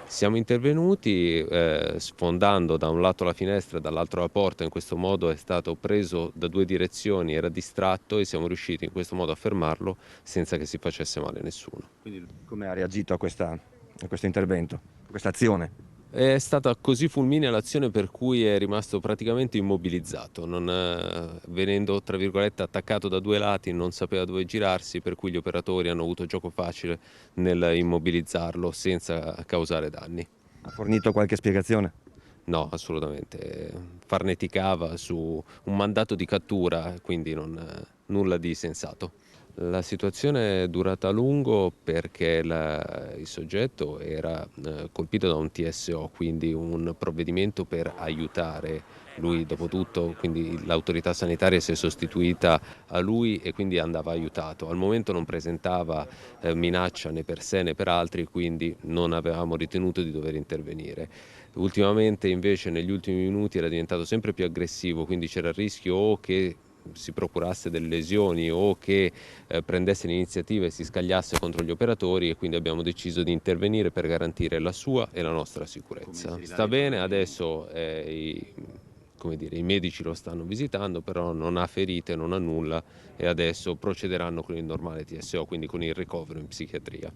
Siamo intervenuti sfondando da un lato la finestra e dall'altro la porta, in questo modo è stato preso da due direzioni, era distratto e siamo riusciti in questo modo a fermarlo senza che si facesse male a nessuno. Quindi come ha reagito a questo intervento, a questa azione? È stata così fulminea l'azione per cui è rimasto praticamente immobilizzato, venendo tra virgolette attaccato da due lati, non sapeva dove girarsi, per cui gli operatori hanno avuto gioco facile nel immobilizzarlo senza causare danni. Ha fornito qualche spiegazione? No, assolutamente. Farneticava su un mandato di cattura, quindi nulla di sensato. La situazione è durata a lungo perché il soggetto era colpito da un TSO, quindi un provvedimento per aiutare lui, dopo tutto, quindi l'autorità sanitaria si è sostituita a lui e quindi andava aiutato. Al momento non presentava minaccia né per sé né per altri, quindi non avevamo ritenuto di dover intervenire. Ultimamente invece negli ultimi minuti era diventato sempre più aggressivo, quindi c'era il rischio o che si procurasse delle lesioni o che prendesse l'iniziativa e si scagliasse contro gli operatori, e quindi abbiamo deciso di intervenire per garantire la sua e la nostra sicurezza. Sta bene, adesso come dire, i medici lo stanno visitando, però non ha ferite, non ha nulla e adesso procederanno con il normale TSO, quindi con il ricovero in psichiatria.